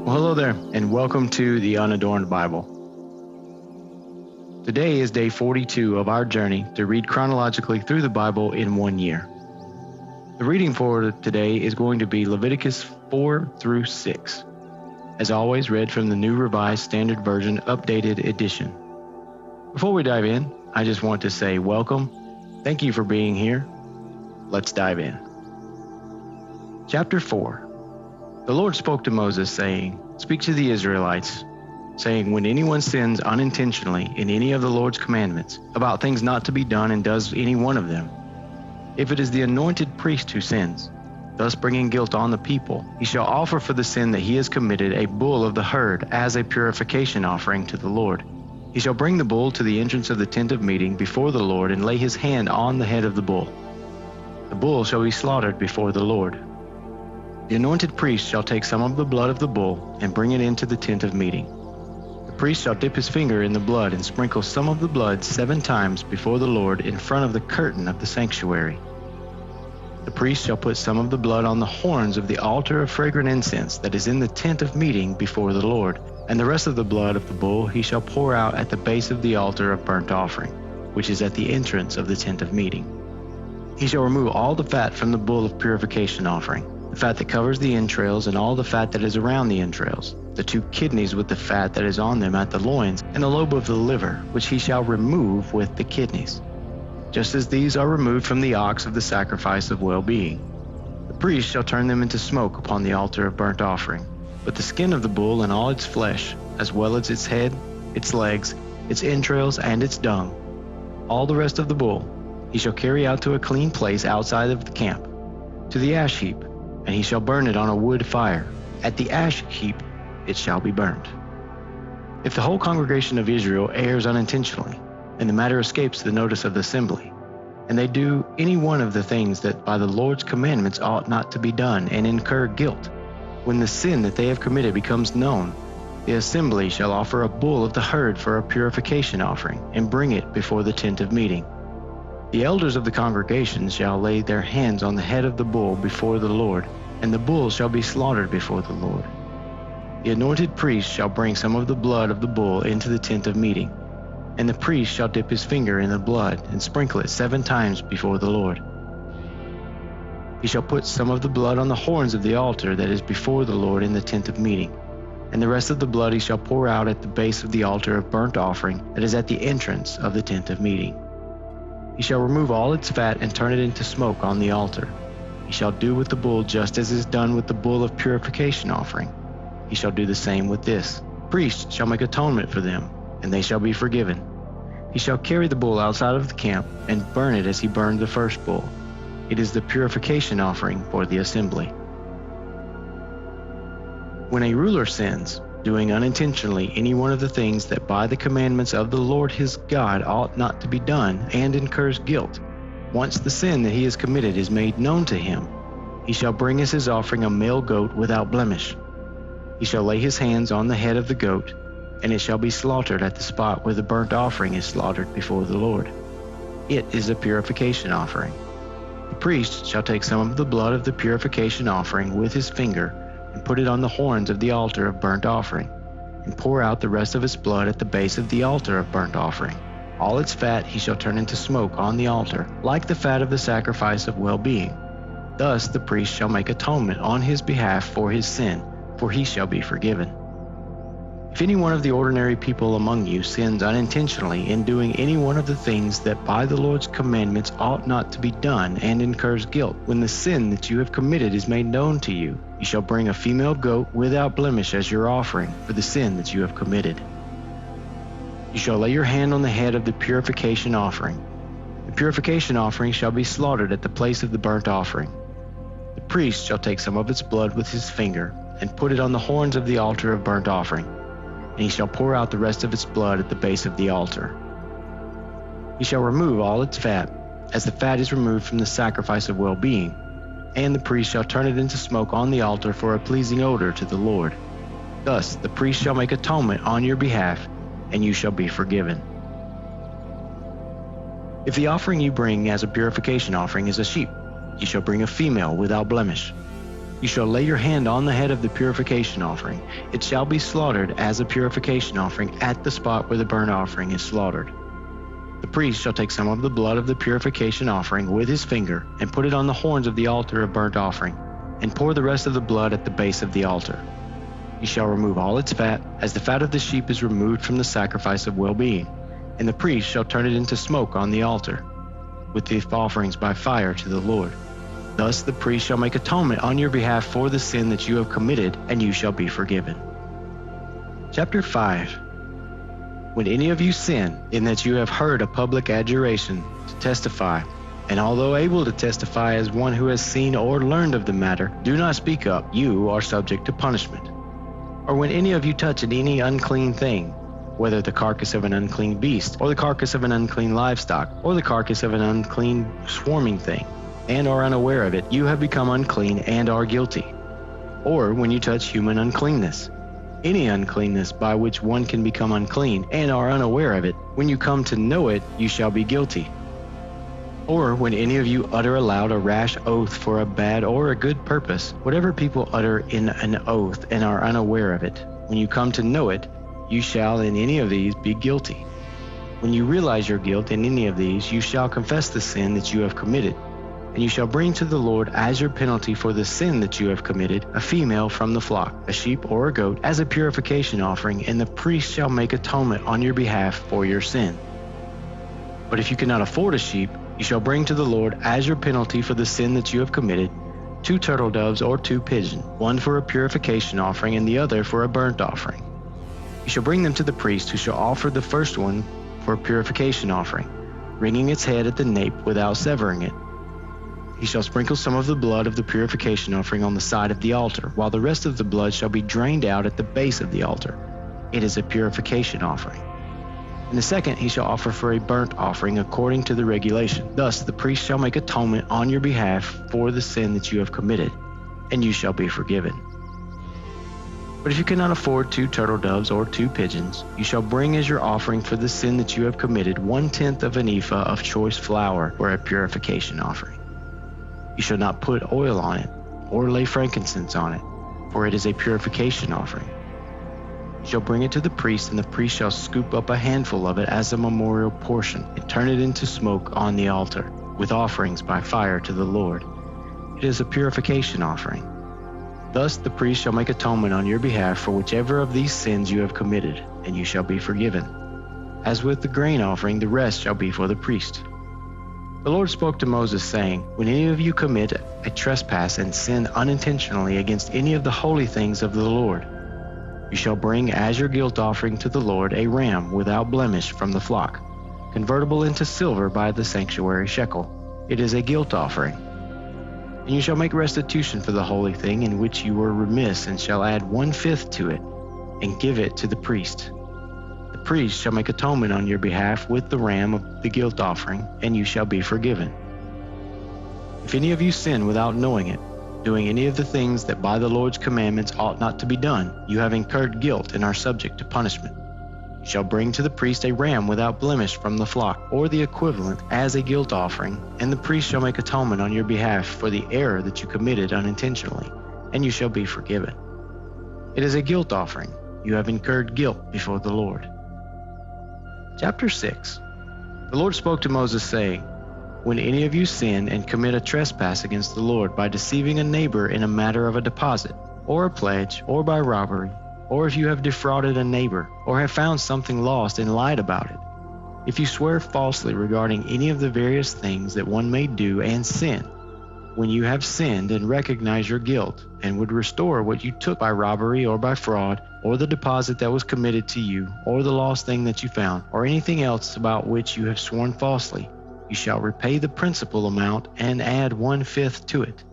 Well, hello there, and welcome to the Unadorned Bible. Today is day 42 of our journey to read chronologically through the Bible in 1 year. The reading for today is going to be Leviticus 4 through 6. As always, read from the New Revised Standard Version Updated Edition. Before we dive in, I just want to say welcome. Thank you for being here. Let's dive in. Chapter 4. The Lord spoke to Moses, saying, "Speak to the Israelites, saying, when anyone sins unintentionally in any of the Lord's commandments about things not to be done and does any one of them, if it is the anointed priest who sins, thus bringing guilt on the people, he shall offer for the sin that he has committed a bull of the herd as a purification offering to the Lord. He shall bring the bull to the entrance of the tent of meeting before the Lord and lay his hand on the head of the bull. The bull shall be slaughtered before the Lord. The anointed priest shall take some of the blood of the bull and bring it into the tent of meeting. The priest shall dip his finger in the blood and sprinkle some of the blood 7 times before the Lord in front of the curtain of the sanctuary. The priest shall put some of the blood on the horns of the altar of fragrant incense that is in the tent of meeting before the Lord, and the rest of the blood of the bull he shall pour out at the base of the altar of burnt offering, which is at the entrance of the tent of meeting. He shall remove all the fat from the bull of purification offering, the fat that covers the entrails and all the fat that is around the entrails, the 2 kidneys with the fat that is on them at the loins, and the lobe of the liver, which he shall remove with the kidneys, just as these are removed from the ox of the sacrifice of well-being. The priest shall turn them into smoke upon the altar of burnt offering. But the skin of the bull and all its flesh, as well as its head, its legs, its entrails, and its dung, all the rest of the bull, he shall carry out to a clean place outside of the camp, to the ash heap, and he shall burn it on a wood fire. At the ash heap it shall be burned. If the whole congregation of Israel errs unintentionally, and the matter escapes the notice of the assembly, and they do any one of the things that by the Lord's commandments ought not to be done, and incur guilt, when the sin that they have committed becomes known, the assembly shall offer a bull of the herd for a purification offering, and bring it before the tent of meeting. The elders of the congregation shall lay their hands on the head of the bull before the Lord, and the bull shall be slaughtered before the Lord. The anointed priest shall bring some of the blood of the bull into the tent of meeting, and the priest shall dip his finger in the blood and sprinkle it 7 times before the Lord. He shall put some of the blood on the horns of the altar that is before the Lord in the tent of meeting, and the rest of the blood he shall pour out at the base of the altar of burnt offering that is at the entrance of the tent of meeting. He shall remove all its fat and turn it into smoke on the altar. He shall do with the bull just as is done with the bull of purification offering. He shall do the same with this. Priests shall make atonement for them, and they shall be forgiven. He shall carry the bull outside of the camp and burn it as he burned the first bull. It is the purification offering for the assembly. When a ruler sins, doing unintentionally any one of the things that by the commandments of the Lord his God ought not to be done, and incurs guilt, once the sin that he has committed is made known to him, he shall bring as his offering a male goat without blemish. He shall lay his hands on the head of the goat, and it shall be slaughtered at the spot where the burnt offering is slaughtered before the Lord. It is a purification offering. The priest shall take some of the blood of the purification offering with his finger and put it on the horns of the altar of burnt offering, and pour out the rest of its blood at the base of the altar of burnt offering. All its fat he shall turn into smoke on the altar, like the fat of the sacrifice of well-being. Thus the priest shall make atonement on his behalf for his sin, for he shall be forgiven. If any one of the ordinary people among you sins unintentionally in doing any one of the things that by the Lord's commandments ought not to be done, and incurs guilt, when the sin that you have committed is made known to you, you shall bring a female goat without blemish as your offering for the sin that you have committed. You shall lay your hand on the head of the purification offering. The purification offering shall be slaughtered at the place of the burnt offering. The priest shall take some of its blood with his finger and put it on the horns of the altar of burnt offering, and he shall pour out the rest of its blood at the base of the altar. He shall remove all its fat, as the fat is removed from the sacrifice of well-being, and the priest shall turn it into smoke on the altar for a pleasing odor to the Lord. Thus the priest shall make atonement on your behalf, and you shall be forgiven. If the offering you bring as a purification offering is a sheep, you shall bring a female without blemish. You shall lay your hand on the head of the purification offering. It shall be slaughtered as a purification offering at the spot where the burnt offering is slaughtered. The priest shall take some of the blood of the purification offering with his finger and put it on the horns of the altar of burnt offering, and pour the rest of the blood at the base of the altar. You shall remove all its fat, as the fat of the sheep is removed from the sacrifice of well-being, and the priest shall turn it into smoke on the altar, with the offerings by fire to the Lord. Thus the priest shall make atonement on your behalf for the sin that you have committed, and you shall be forgiven. Chapter 5. When any of you sin, in that you have heard a public adjuration to testify, and although able to testify as one who has seen or learned of the matter, do not speak up, you are subject to punishment. Or when any of you touch any unclean thing, whether the carcass of an unclean beast, or the carcass of an unclean livestock, or the carcass of an unclean swarming thing, and are unaware of it, you have become unclean and are guilty. Or when you touch human uncleanness, any uncleanness by which one can become unclean, and are unaware of it, when you come to know it, you shall be guilty. Or when any of you utter aloud a rash oath for a bad or a good purpose, whatever people utter in an oath and are unaware of it, when you come to know it, you shall in any of these be guilty. When you realize your guilt in any of these, you shall confess the sin that you have committed, and you shall bring to the Lord as your penalty for the sin that you have committed a female from the flock, a sheep or a goat, as a purification offering, and the priest shall make atonement on your behalf for your sin. But if you cannot afford a sheep, you shall bring to the Lord as your penalty for the sin that you have committed 2 turtle doves or 2 pigeons, one for a purification offering and the other for a burnt offering. You shall bring them to the priest, who shall offer the first one for a purification offering, wringing its head at the nape without severing it. He shall sprinkle some of the blood of the purification offering on the side of the altar, while the rest of the blood shall be drained out at the base of the altar. It is a purification offering. And the second he shall offer for a burnt offering according to the regulation. Thus the priest shall make atonement on your behalf for the sin that you have committed, and you shall be forgiven. But if you cannot afford 2 turtle doves or 2 pigeons, you shall bring as your offering for the sin that you have committed 1/10 of an ephah of choice flour for a purification offering. You shall not put oil on it, or lay frankincense on it, for it is a purification offering. You shall bring it to the priest, and the priest shall scoop up a handful of it as a memorial portion, and turn it into smoke on the altar, with offerings by fire to the Lord. It is a purification offering. Thus the priest shall make atonement on your behalf for whichever of these sins you have committed, and you shall be forgiven. As with the grain offering, the rest shall be for the priest. The Lord spoke to Moses, saying, When any of you commit a trespass and sin unintentionally against any of the holy things of the Lord, you shall bring as your guilt offering to the Lord a ram without blemish from the flock, convertible into silver by the sanctuary shekel. It is a guilt offering. And you shall make restitution for the holy thing in which you were remiss, and shall add 1/5 to it, and give it to the priest. The priest shall make atonement on your behalf with the ram of the guilt offering, and you shall be forgiven. If any of you sin without knowing it, doing any of the things that by the Lord's commandments ought not to be done, you have incurred guilt and are subject to punishment. You shall bring to the priest a ram without blemish from the flock, or the equivalent, as a guilt offering, and the priest shall make atonement on your behalf for the error that you committed unintentionally, and you shall be forgiven. It is a guilt offering. You have incurred guilt before the Lord. Chapter 6. The Lord spoke to Moses, saying, When any of you sin and commit a trespass against the Lord by deceiving a neighbor in a matter of a deposit, or a pledge, or by robbery, or if you have defrauded a neighbor, or have found something lost and lied about it, if you swear falsely regarding any of the various things that one may do and sin, when you have sinned and recognize your guilt, and would restore what you took by robbery or by fraud, or the deposit that was committed to you, or the lost thing that you found, or anything else about which you have sworn falsely, you shall repay the principal amount and add 1/5 to it.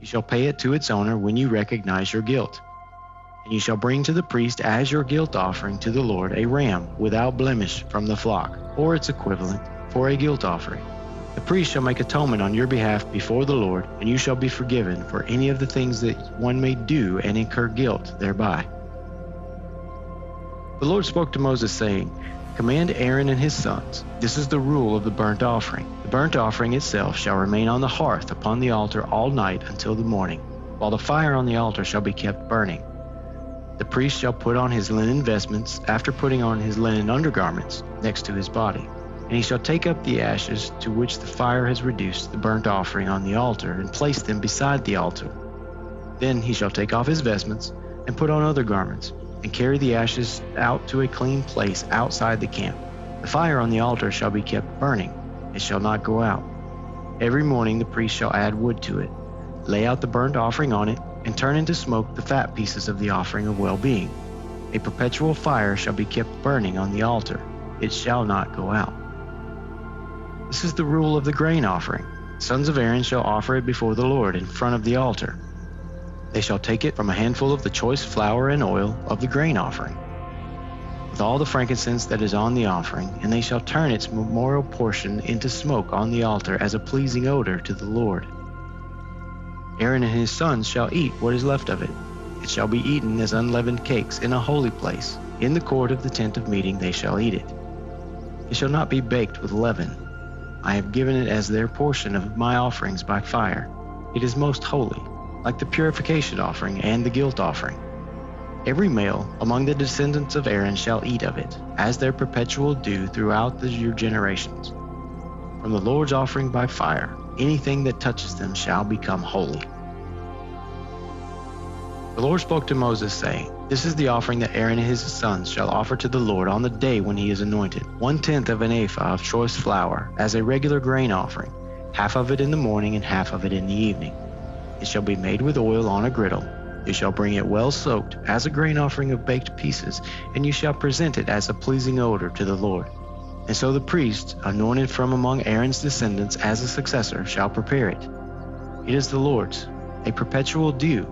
You shall pay it to its owner when you recognize your guilt. And you shall bring to the priest as your guilt offering to the Lord a ram without blemish from the flock, or its equivalent, for a guilt offering. The priest shall make atonement on your behalf before the Lord, and you shall be forgiven for any of the things that one may do and incur guilt thereby. The Lord spoke to Moses, saying, Command Aaron and his sons. This is the rule of the burnt offering. The burnt offering itself shall remain on the hearth upon the altar all night until the morning. while the fire on the altar shall be kept burning. The priest shall put on his linen vestments after putting on his linen undergarments next to his body, and he shall take up the ashes to which the fire has reduced the burnt offering on the altar and place them beside the altar. Then he shall take off his vestments and put on other garments, and carry the ashes out to a clean place outside the camp. The fire on the altar shall be kept burning, it shall not go out. Every morning the priest shall add wood to it, lay out the burnt offering on it, and turn into smoke the fat pieces of the offering of well-being. A perpetual fire shall be kept burning on the altar, it shall not go out. This is the rule of the grain offering. Sons of Aaron shall offer it before the Lord in front of the altar. They shall take it from a handful of the choice flour and oil of the grain offering, with all the frankincense that is on the offering, and they shall turn its memorial portion into smoke on the altar as a pleasing odor to the Lord. Aaron and his sons shall eat what is left of it. It shall be eaten as unleavened cakes in a holy place. In the court of the tent of meeting they shall eat it. It shall not be baked with leaven. I have given it as their portion of my offerings by fire. It is most holy, like the purification offering and the guilt offering. Every male among the descendants of Aaron shall eat of it, as their perpetual due throughout your generations. From the Lord's offering by fire, anything that touches them shall become holy. The Lord spoke to Moses, saying, This is the offering that Aaron and his sons shall offer to the Lord on the day when he is anointed: 1/10 of an ephah of choice flour, as a regular grain offering, half of it in the morning and half of it in the evening. It shall be made with oil on a griddle. You shall bring it well soaked, as a grain offering of baked pieces, and you shall present it as a pleasing odor to the Lord. And so the priest, anointed from among Aaron's descendants as a successor, shall prepare it. It is the Lord's, a perpetual due,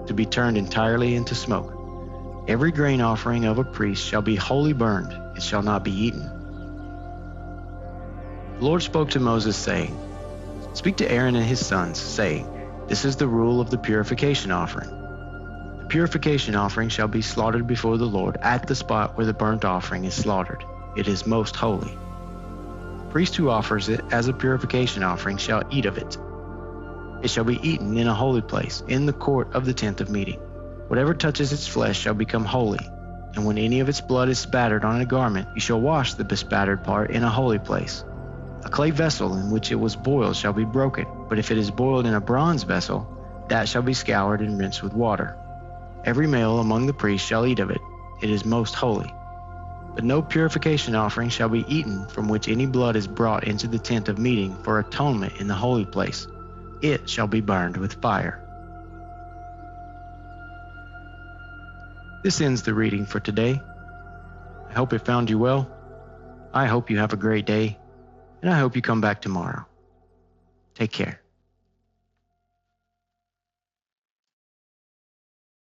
to be turned entirely into smoke. Every grain offering of a priest shall be wholly burned, it shall not be eaten. The Lord spoke to Moses, saying, Speak to Aaron and his sons, saying, This is the rule of the purification offering. The purification offering shall be slaughtered before the Lord at the spot where the burnt offering is slaughtered. It is most holy. The priest who offers it as a purification offering shall eat of it. It shall be eaten in a holy place, in the court of the tent of meeting. Whatever touches its flesh shall become holy, and when any of its blood is spattered on a garment, you shall wash the bespattered part in a holy place. A clay vessel in which it was boiled shall be broken, but if it is boiled in a bronze vessel, that shall be scoured and rinsed with water. Every male among the priests shall eat of it. It is most holy. But no purification offering shall be eaten from which any blood is brought into the tent of meeting for atonement in the holy place. It shall be burned with fire. This ends the reading for today. I hope it found you well. I hope you have a great day, and I hope you come back tomorrow. Take care.